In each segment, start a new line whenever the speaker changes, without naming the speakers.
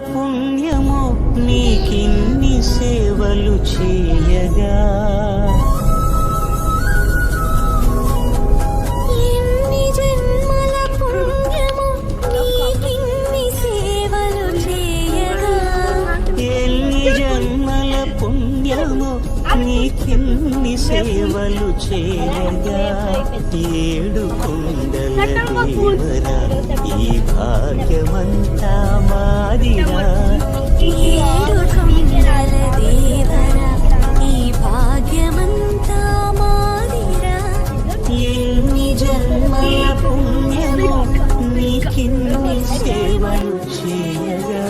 పుణ్యము నీకిన్ని సేవలు చేయగా
ఎన్ని జన్మల పుణ్యము నీకిన్ని సేవలు చేయగా
ఎన్ని జన్మల పుణ్యము నీకిన్ని సేవలు చేయగా ఏడు కుండల దేవరా ఈ భాగ్యమంతా మాదిరా
ఏడు కుండల దేవరా ఈ భాగ్యమంతా మాదిరా
ఎన్ని జన్మల పుణ్యము నీకిన్ని సేవలు చేయగా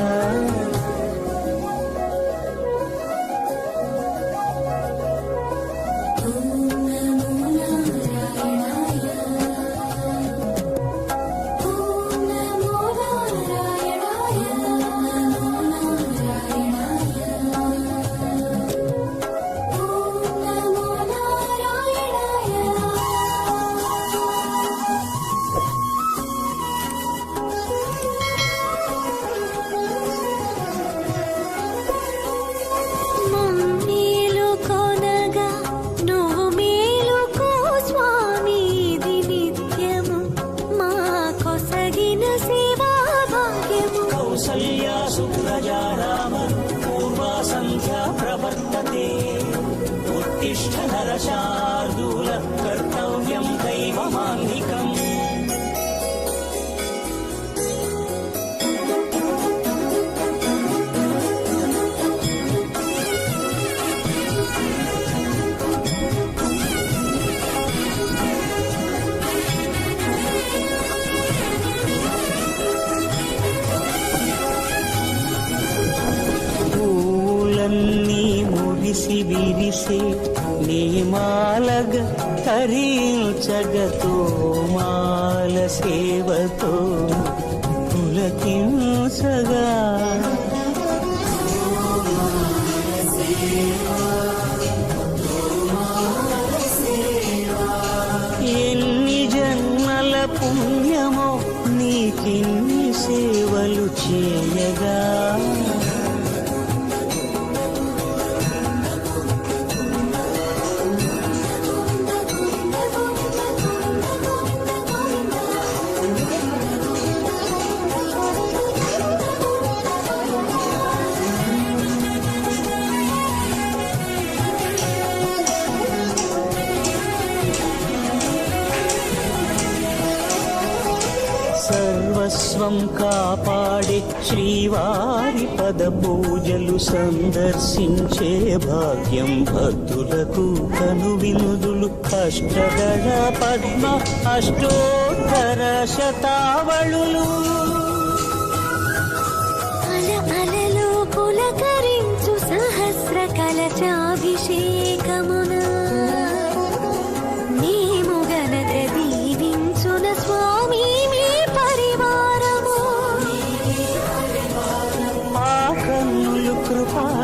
उत्तिष्ठ नरशार्दूल कर्तव्यं दैवमान्निकम् విరిసి నీమాలగ తరించగతో మాల సేవతో పులకించగా ఎన్ని జన్మల పుణ్యమో నీకిన్ని సేవలు చేయగా సర్వస్వం కాపాడే శ్రీవారి పద పూజలు సందర్శించే భాగ్యం భక్తులకు కనువినుదులు అష్టదళ పద్మ అష్టోత్తర శతావళులు
అలలు పులకరించు సహస్ర కలచాభిషేకమున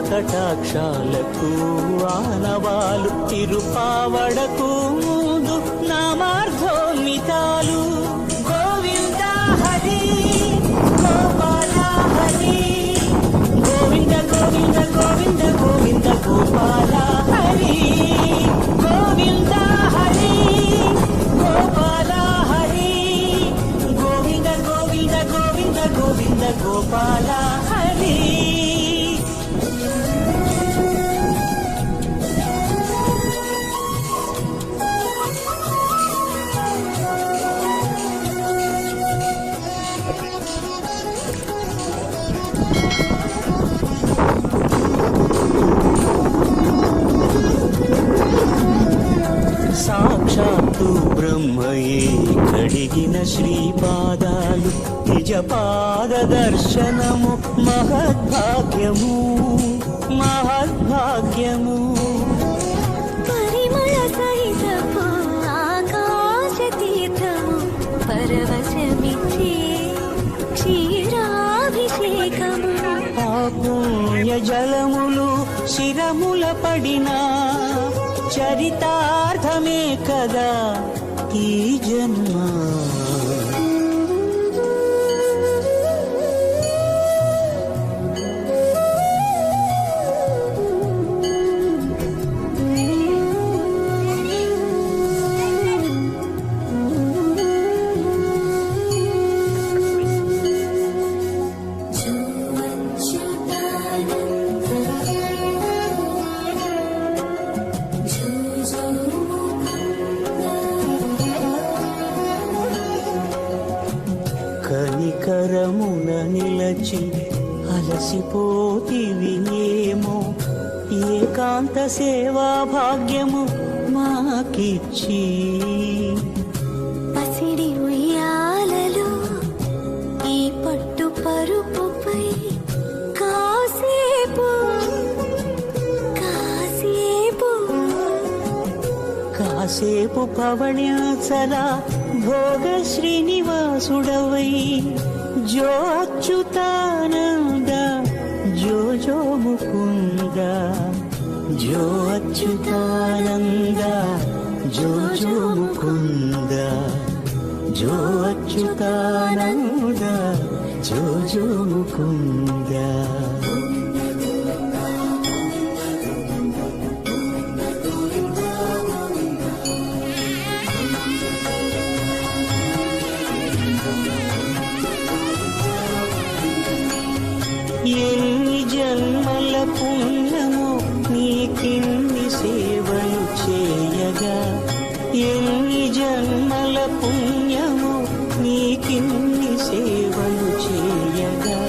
కటాక్షాలకు ఆనవాలు తిరుపావడకు ముందు నామార్థోన్మితాలు గోవింద హరి గోపాల హరి గోవింద గోవింద గోవింద గోవింద గోపాల హరి గోవింద హరి గోపాల హరి గోవింద గోవింద గోవింద గోవింద గోపాల హరి సాక్షాత్తు బ్రహ్మయే కడిగిన శ్రీపాదాలు నిజపాద దర్శనము మహద్భాగ్యము మహద్భాగ్యము
పరిమళ సహితము ఆకాశ తీర్థము పరవశమిచ్చే క్షీరాభిషేకము
ఆ పుణ్య జలములు శిరముల పడినా చరితార్థమే కదా ఈ జన్మ కరమున నిలచి అలసిపోతివి ఏమో ఏకాంత సేవా భాగ్యము మాకిచ్చి
పసిడి ఉయ్యాలలో ఈ పట్టు పరుపుపై కాసేపు కాసేపు
కాసేపు పవణ్యాచల భోగ శ్రీనివాసుడవై జో అచ్యుతానంద జో జో ముకుంద జో అచ్యుతానంద జో జో ముకుంద జో అచ్యుతానంద జో జో ముకుంద ఎన్ని జన్మల పుణ్యమో నీకిన్ని సేవలు చేయగా ఎన్ని జన్మల పుణ్యమో నీకిన్ని సేవలు చేయగా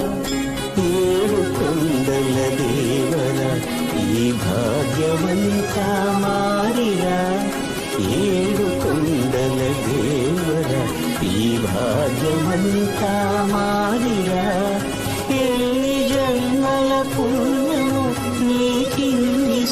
ఏడు కొండల దేవర ఈ భాగ్యమంతా మారిరా ఏడు కొండల దేవర ఈ భాగ్యమంతా మారిరా ఎన్ని జన్మల పుణ్యము నీకిన్ని